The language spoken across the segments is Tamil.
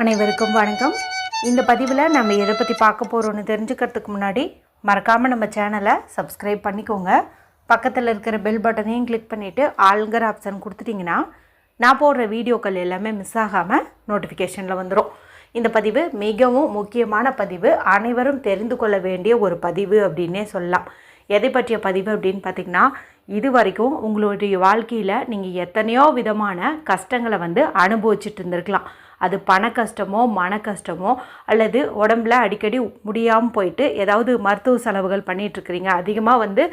அனைவருக்கும் வணக்கம். இந்த பதிவில் நம்ம எதை பற்றி பார்க்க போகிறோன்னு தெரிஞ்சுக்கிறதுக்கு முன்னாடி மறக்காமல் நம்ம சேனலை சப்ஸ்கிரைப் பண்ணிக்கோங்க. பக்கத்தில் இருக்கிற பெல் பட்டனையும் கிளிக் பண்ணிவிட்டு ஆளுங்கிற ஆப்ஷன் கொடுத்துட்டிங்கன்னா நான் போடுற வீடியோக்கள் எல்லாமே மிஸ் ஆகாமல் நோட்டிஃபிகேஷனில் வந்துடும். இந்த பதிவு மிகவும் முக்கியமான பதிவு, அனைவரும் தெரிந்து கொள்ள வேண்டிய ஒரு பதிவு அப்படின்னே சொல்லலாம். எதை பற்றிய பதிவு அப்படின்னு பார்த்திங்கன்னா, இது வரைக்கும் உங்களுடைய வாழ்க்கையில் நீங்கள் எத்தனையோ விதமான கஷ்டங்களை அனுபவிச்சுட்டு இருந்திருக்கலாம். அது பண கஷ்டமோ மன கஷ்டமோ அல்லது உடம்புல அடிக்கடி முடியாமல் போயிட்டு ஏதாவது மருத்துவ செலவுகள் பண்ணிகிட்ருக்கிறீங்க, அதிகமாக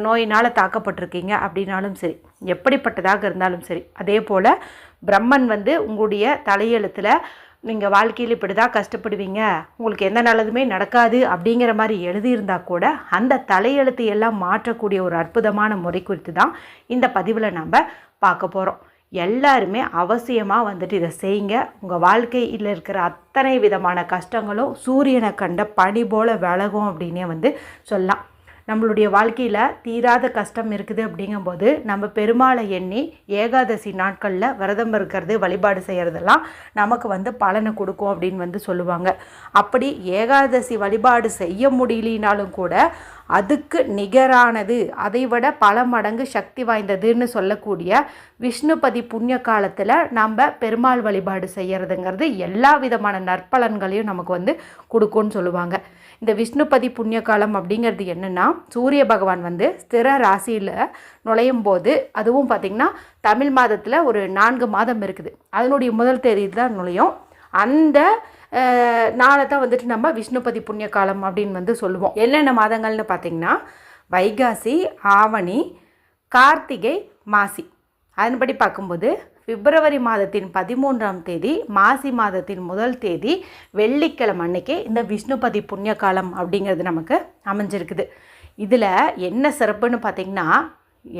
நோயினால் தாக்கப்பட்டிருக்கீங்க அப்படின்னாலும் சரி, எப்படிப்பட்டதாக இருந்தாலும் சரி. அதே போல் பிரம்மன் உங்களுடைய தலையெழுத்தில் நீங்கள் வாழ்க்கையில் இப்படி தான் கஷ்டப்படுவீங்க, உங்களுக்கு எந்த நல்லதுமே நடக்காது அப்படிங்கிற மாதிரி எழுதியிருந்தால் கூட அந்த தலையெழுத்து எல்லாம் மாற்றக்கூடிய ஒரு அற்புதமான முறை குறித்து தான் இந்த பதிவில் நம்ம பார்க்க போகிறோம். எல்லாருமே அவசியமாக இதை செய்யுங்க. உங்கள் வாழ்க்கையில் இருக்கிற அத்தனை விதமான கஷ்டங்களும் சூரியனை கண்ட பனி போல் விலகும் அப்படின்னே சொல்லலாம். நம்மளுடைய வாழ்க்கையில் தீராத கஷ்டம் இருக்குது அப்படிங்கும்போது நம்ம பெருமாளை எண்ணி ஏகாதசி நாட்களில் விரதம் இருக்கிறது, வழிபாடு செய்கிறதெல்லாம் நமக்கு பலனை கொடுக்கும் அப்படின்னு சொல்லுவாங்க. அப்படி ஏகாதசி வழிபாடு செய்ய முடியலினாலும் கூட அதுக்கு நிகரானது, அதை விட பல மடங்கு சக்தி வாய்ந்ததுன்னு சொல்லக்கூடிய விஷ்ணுபதி புண்ணிய காலத்தில் நம்ம பெருமாள் வழிபாடு செய்கிறதுங்கிறது எல்லா விதமான நற்பலன்களையும் நமக்கு கொடுக்கும்னு சொல்லுவாங்க. இந்த விஷ்ணுபதி புண்ணிய காலம் அப்படிங்கிறது என்னென்னா, சூரிய பகவான் ஸ்திர ராசியில் நுழையும் போது, அதுவும் பார்த்திங்கன்னா தமிழ் மாதத்தில் ஒரு 4 மாதம் இருக்குது, அதனுடைய முதல் தேதி தான் நுழையும். அந்த நாளை தான் நம்ம விஷ்ணுபதி புண்ணிய காலம் அப்படின்னு சொல்லுவோம். என்னென்ன மாதங்கள்னு பார்த்திங்கன்னா, வைகாசி, ஆவணி, கார்த்திகை, மாசி. அதன்படி பார்க்கும்போது பிப்ரவரி மாதத்தின் 13ஆம் தேதி, மாசி மாதத்தின் முதல் தேதி வெள்ளிக்கிழமை அன்னைக்கு இந்த விஷ்ணுபதி புண்ணிய காலம் அப்படிங்கிறது நமக்கு அமைஞ்சிருக்குது. இதில் என்ன சிறப்புன்னு பார்த்திங்கன்னா,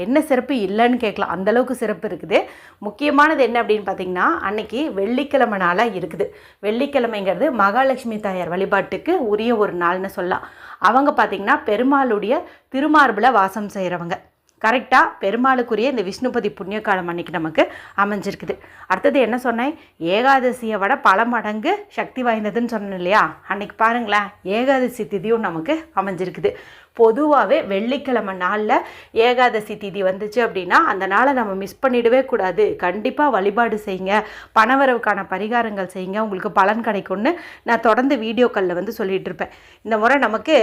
என்ன சிறப்பு இல்லைன்னு கேட்கலாம், அந்தளவுக்கு சிறப்பு இருக்குது. முக்கியமானது என்ன அப்படின்னு பார்த்திங்கன்னா, அன்னைக்கு வெள்ளிக்கிழமை நாளாக இருக்குது. வெள்ளிக்கிழமைங்கிறது மகாலட்சுமி தாயார் வழிபாட்டுக்கு உரிய ஒரு நாள்னு சொல்லலாம். அவங்க பார்த்திங்கன்னா பெருமாளுடைய திருமார்பில் வாசம் செய்கிறவங்க. கரெக்டாக பெருமாளுக்குரிய இந்த விஷ்ணுபதி புண்ணிய காலம் அன்றைக்கி நமக்கு அமைஞ்சிருக்குது. அடுத்தது என்ன சொன்னேன், ஏகாதசியை விட பல மடங்கு சக்தி வாய்ந்ததுன்னு சொன்னேன் இல்லையா? அன்றைக்கி பாருங்களேன், ஏகாதசி திதியும் நமக்கு அமைஞ்சிருக்குது. பொதுவாகவே வெள்ளிக்கிழமை நாளில் ஏகாதசி திதி வந்துச்சு அப்படின்னா அந்த நாளை நம்ம மிஸ் பண்ணிடவே கூடாது. கண்டிப்பாக வழிபாடு செய்யுங்க, பணவரவுக்கான பரிகாரங்கள் செய்யுங்க, உங்களுக்கு பலன் கிடைக்கும்னு நான் தொடர்ந்து வீடியோக்களில் சொல்லிகிட்டு இருப்பேன். இந்த முறை நமக்கு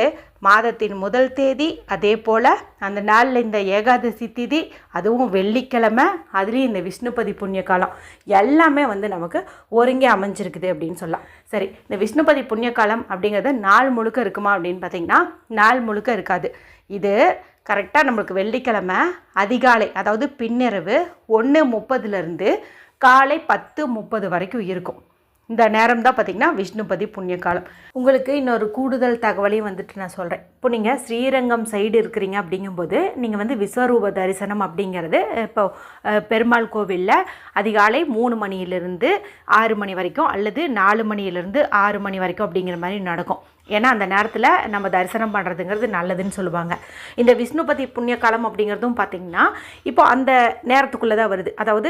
மாதத்தின் முதல் தேதி, அதே போல் அந்த நாளில் இந்த ஏகாதசி திதி, அதுவும் வெள்ளிக்கிழமை, அதுலேயும் இந்த விஷ்ணுபதி புண்ணிய காலம் எல்லாமே நமக்கு ஒருங்கே அமைஞ்சிருக்குது அப்படின்னு சொல்லலாம். சரி, இந்த விஷ்ணுபதி புண்ணிய காலம் அப்படிங்கிறது நாள் முழுக்க இருக்குமா அப்படின்னு பார்த்தீங்கன்னா, நாள் முழுக்க இருக்காது. இது கரெக்டாக நம்மளுக்கு வெள்ளிக்கிழமை அதிகாலை, அதாவது பின்னிரவு 1:30 காலை 10:30 வரைக்கும் இருக்கும். இந்த நேரம் தான் பார்த்திங்கன்னா விஷ்ணுபதி புண்ணிய காலம். உங்களுக்கு இன்னொரு கூடுதல் தகவலையும் நான் சொல்கிறேன். இப்போ நீங்கள் ஸ்ரீரங்கம் சைடு இருக்கிறீங்க அப்படிங்கும்போது நீங்கள் விஸ்வரூப தரிசனம் அப்படிங்கிறது இப்போ பெருமாள் கோவிலில் அதிகாலை 3 மணியிலிருந்து 6 மணி வரைக்கும் அல்லது 4 மணியிலிருந்து 6 மணி வரைக்கும் அப்படிங்கிற மாதிரி நடக்கும். ஏன்னா அந்த நேரத்தில் நம்ம தரிசனம் பண்ணுறதுங்கிறது நல்லதுன்னு சொல்லுவாங்க. இந்த விஷ்ணுபதி புண்ணிய காலம் அப்படிங்கிறதும் பார்த்திங்கன்னா இப்போ அந்த நேரத்துக்குள்ளே தான் வருது. அதாவது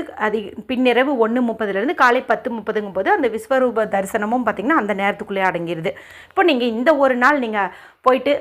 பின்னிரவு 1:30 காலை 10:30 அந்த விஸ்வரூப தரிசனமும் பார்த்திங்கன்னா அந்த நேரத்துக்குள்ளே அடங்கிடுது. இப்போ நீங்கள் இந்த ஒரு நாள் நீங்கள் போயிட்டு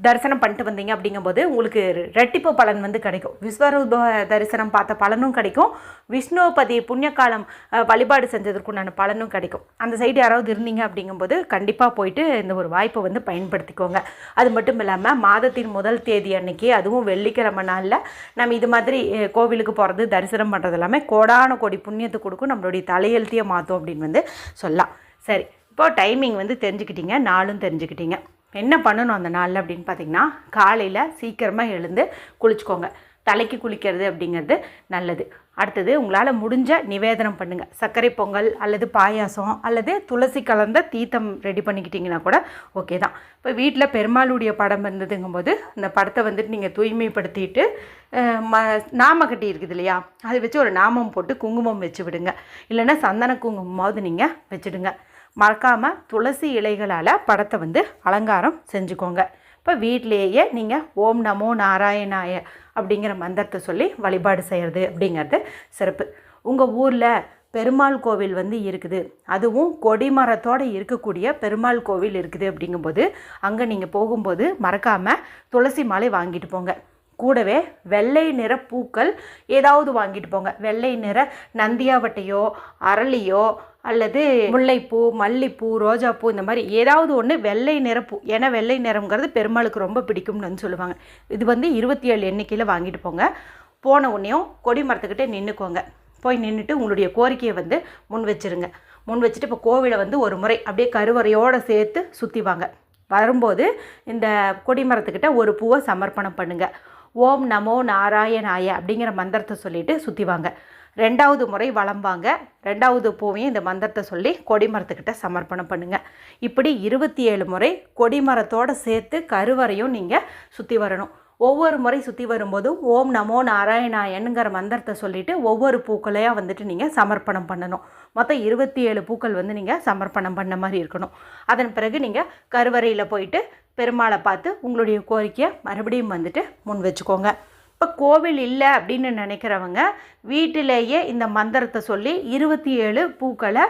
தரிசனம் பண்ணிட்டு வந்தீங்க அப்படிங்கும்போது உங்களுக்கு ரெட்டிப்பு பலன் கிடைக்கும். விஸ்வரூப தரிசனம் பார்த்த பலனும் கிடைக்கும், விஷ்ணுபதி புண்ணியகாலம் வழிபாடு செஞ்சதற்குண்டான பலனும் கிடைக்கும். அந்த சைடு யாராவது இருந்தீங்க அப்படிங்கும்போது கண்டிப்பாக போயிட்டு இந்த ஒரு வாய்ப்பை பயன்படுத்திக்கோங்க. அது மட்டும் இல்லாமல் மாதத்தின் முதல் தேதி அன்னைக்கு, அதுவும் வெள்ளிக்கிழமை நாளில் நம்ம இது மாதிரி கோவிலுக்கு போகிறது, தரிசனம் பண்ணுறது எல்லாமே கோடான கோடி புண்ணியத்தை கொடுக்கும், நம்மளுடைய தலையெழுத்தையே மாற்றும் அப்படின்னு சொல்லலாம். சரி, இப்போ டைமிங் தெரிஞ்சுக்கிட்டீங்க, நாளும் தெரிஞ்சுக்கிட்டீங்க. என்ன பண்ணணும் அந்த நாளில் அப்படின்னு பார்த்திங்கன்னா, காலையில் சீக்கிரமாக எழுந்து குளிச்சுக்கோங்க. தலைக்கு குளிக்கிறது அப்படிங்கிறது நல்லது. அடுத்தது உங்களால் முடிஞ்ச நிவேதனம் பண்ணுங்கள். சர்க்கரை பொங்கல் அல்லது பாயாசம் அல்லது துளசி கலந்த தீர்த்தம் ரெடி பண்ணிக்கிட்டிங்கன்னா கூட ஓகே தான். இப்போ வீட்டில் பெருமாளுடைய படம் இருந்ததுங்கும்போது இந்த படத்தை நீங்கள் தூய்மைப்படுத்திட்டு நாம கட்டி இருக்குது இல்லையா, அதை வச்சு ஒரு நாமம் போட்டு குங்குமம் வச்சு விடுங்க. இல்லைன்னா சந்தன குங்குமமாவது நீங்கள் வச்சுடுங்க. மறக்காமல் துளசி இலைகளால் படத்தை அலங்காரம் செஞ்சுக்கோங்க. இப்போ வீட்டிலேயே நீங்கள் ஓம் நமோ நாராயணாய அப்படிங்கிற மந்திரத்தை சொல்லி வழிபாடு செய்கிறது அப்படிங்கிறது சிறப்பு. உங்கள் ஊரில் பெருமாள் கோவில் வந்து இருக்குது, அதுவும் கொடிமரத்தோடு இருக்கக்கூடிய பெருமாள் கோவில் இருக்குது. அப்படிங்கும்போது அங்கே நீங்கள் போகும்போது மறக்காமல் துளசி மாலை வாங்கிட்டு போங்க. கூடவே வெள்ளை நிற பூக்கள் ஏதாவது வாங்கிட்டு போங்க. வெள்ளை நிற நந்தியாவட்டையோ அரளியோ அல்லது முல்லைப்பூ, மல்லிப்பூ, ரோஜாப்பூ, இந்த மாதிரி ஏதாவது ஒன்று வெள்ளை நிறப்பூ. ஏன்னா வெள்ளை நிறம்ங்கிறது பெருமாளுக்கு ரொம்ப பிடிக்கும்னு சொல்லுவாங்க. இது வந்து 27 எண்ணிக்கையில் வாங்கிட்டு போங்க. போன உடனேயும் கொடி மரத்துக்கிட்டே நின்றுக்கோங்க. போய் நின்றுட்டு உங்களுடைய கோரிக்கையை வந்து முன் வச்சுருங்க. முன் வச்சுட்டு இப்போ கோவிலை வந்து ஒரு முறை அப்படியே கருவறையோடு சேர்த்து சுற்றி வாங்க. வரும்போது இந்த கொடிமரத்துக்கிட்ட ஒரு பூவை சமர்ப்பணம் பண்ணுங்கள். ஓம் நமோ நாராயணாய அப்படிங்கிற மந்திரத்தை சொல்லிவிட்டு சுற்றி வாங்க. 2வது முறை வலம் வாங்க. 2வது பூவையும் இந்த மந்திரத்தை சொல்லி கொடிமரத்துக்கிட்ட சமர்ப்பணம் பண்ணுங்கள். இப்படி 27 முறை கொடிமரத்தோடு சேர்த்து கருவறையும் நீங்கள் சுற்றி வரணும். ஒவ்வொரு முறை சுற்றி வரும்போதும் ஓம் நமோ நாராயணாயனுங்கிற மந்திரத்தை சொல்லிவிட்டு ஒவ்வொரு பூக்களையாக வந்துட்டு நீங்கள் சமர்ப்பணம் பண்ணணும். மொத்தம் 27 பூக்கள் வந்து நீங்கள் சமர்ப்பணம் பண்ண மாதிரி இருக்கணும். அதன் பிறகு நீங்கள் கருவறையில் போயிட்டு பெருமாளை பார்த்து உங்களுடைய கோரிக்கையை மறுபடியும் வந்துட்டு முன் வச்சுக்கோங்க. இப்போ கோவில் இல்லை அப்படின்னு நினைக்கிறவங்க வீட்டிலேயே இந்த மந்திரத்தை சொல்லி 27 பூக்களை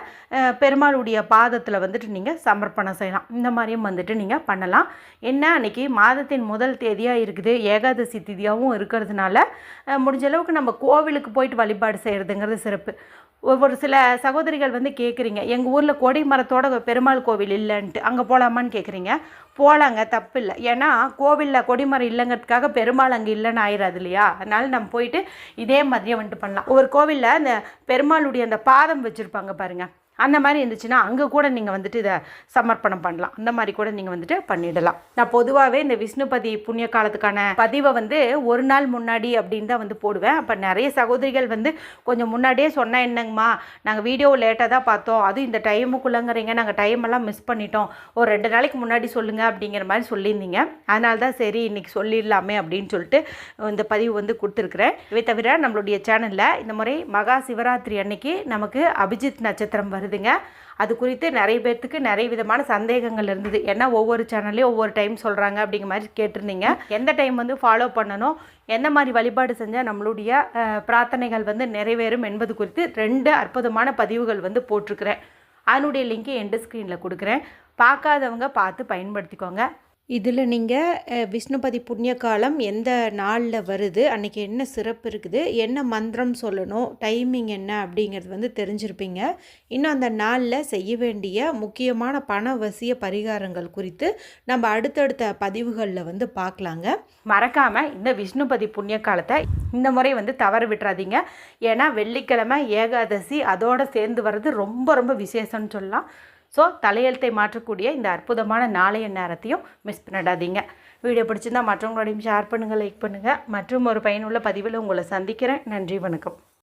பெருமாளுடைய பாதத்தில் வந்துட்டு நீங்கள் சமர்ப்பணம் செய்யலாம். இந்த மாதிரியும் வந்துட்டு நீங்கள் பண்ணலாம். என்ன அன்றைக்கி மாதத்தின் முதல் தேதியாக இருக்குது, ஏகாதசி திதியாகவும் இருக்கிறதுனால முடிஞ்ச அளவுக்கு நம்ம கோவிலுக்கு போயிட்டு வழிபாடு செய்கிறதுங்கிறது சிறப்பு. ஒவ்வொரு சில சகோதரிகள் வந்து கேட்குறீங்க, எங்கள் ஊரில் கொடி மரத்தோட பெருமாள் கோவில் இல்லைன்ட்டு, அங்கே போகலாமான்னு கேட்குறீங்க. போகலாங்க, தப்பு இல்லை. ஏன்னா கோவிலில் கொடிமரம் இல்லைங்கிறதுக்காக பெருமாள் அங்கே இல்லைன்னு ஆயிடாது இல்லையா? அதனால நம்ம போயிட்டு இதே மாதிரியே வந்துட்டு பண்ணலாம். ஒரு கோவிலில் அந்த பெருமாளுடைய அந்த பாதம் வச்சுருப்பாங்க பாருங்கள், அந்த மாதிரி இருந்துச்சுன்னா அங்கே கூட நீங்கள் வந்துட்டு இதை சமர்ப்பணம் பண்ணலாம். அந்த மாதிரி கூட நீங்கள் வந்துட்டு பண்ணிடலாம். நான் பொதுவாகவே இந்த விஷ்ணுபதி புண்ணிய காலத்துக்கான பதிவை வந்து ஒரு நாள் முன்னாடி அப்படின்னு தான் வந்து போடுவேன். அப்போ நிறைய சகோதரிகள் வந்து கொஞ்சம் முன்னாடியே சொன்னால் என்னங்கம்மா, நாங்கள் வீடியோ லேட்டாக தான் பார்த்தோம், அதுவும் இந்த டைமுக்குள்ளங்கிறீங்க, நாங்கள் டைமெல்லாம் மிஸ் பண்ணிட்டோம், ஒரு 2 நாளைக்கு முன்னாடி சொல்லுங்கள் அப்படிங்கிற மாதிரி சொல்லியிருந்தீங்க. அதனால தான் சரி இன்றைக்கி சொல்லிடலாமே அப்படின்னு சொல்லிட்டு இந்த பதிவு வந்து கொடுத்துருக்குறேன். இவை தவிர நம்மளுடைய சேனலில் இந்த முறை மகா சிவராத்திரி அன்னைக்கு நமக்கு அபிஜித் நட்சத்திரம் வருதுங்க. அது குறித்து நிறைய பேர்த்துக்கு நிறைய விதமான சந்தேகங்கள் இருந்தது. ஏன்னா ஒவ்வொரு சேனல்லையும் ஒவ்வொரு டைம் சொல்கிறாங்க அப்படிங்கிற மாதிரி கேட்டிருந்தீங்க. எந்த டைம் வந்து ஃபாலோ பண்ணணும், எந்த மாதிரி வழிபாடு செஞ்சால் நம்மளுடைய பிரார்த்தனைகள் வந்து நிறைவேறும் என்பது குறித்து 2 அற்புதமான பதிவுகள் வந்து போட்டிருக்கிறேன். அதனுடைய லிங்க்கை எண்டு ஸ்க்ரீனில் கொடுக்குறேன். பார்க்காதவங்க பார்த்து பயன்படுத்திக்கோங்க. இதில் நீங்கள் விஷ்ணுபதி புண்ணிய காலம் எந்த நாளில் வருது, அன்றைக்கி என்ன சிறப்பு இருக்குது, என்ன மந்திரம் சொல்லணும், டைமிங் என்ன அப்படிங்கிறது வந்து தெரிஞ்சிருப்பீங்க. இன்னும் அந்த நாளில் செய்ய வேண்டிய முக்கியமான பணவசிய பரிகாரங்கள் குறித்து நம்ம அடுத்தடுத்த பதிவுகளில் வந்து பார்க்கலாங்க. மறக்காமல் இந்த விஷ்ணுபதி புண்ணிய காலத்தை இந்த முறை வந்து தவற விட்டுறாதீங்க. ஏன்னா வெள்ளிக்கிழமை ஏகாதசி அதோடு சேர்ந்து வர்றது ரொம்ப ரொம்ப விசேஷம்னு சொல்லலாம். ஸோ தலையெழுத்தை மாற்றக்கூடிய இந்த அற்புதமான நாளைய நேரத்தையும் மிஸ் பண்ணிடாதீங்க. வீடியோ பிடிச்சிருந்தால் மற்றவங்களோடையும் ஷேர் பண்ணுங்கள், லைக் பண்ணுங்கள். மற்றும் ஒரு பயனுள்ள பதிவில் உங்களை சந்திக்கிறேன். நன்றி, வணக்கம்.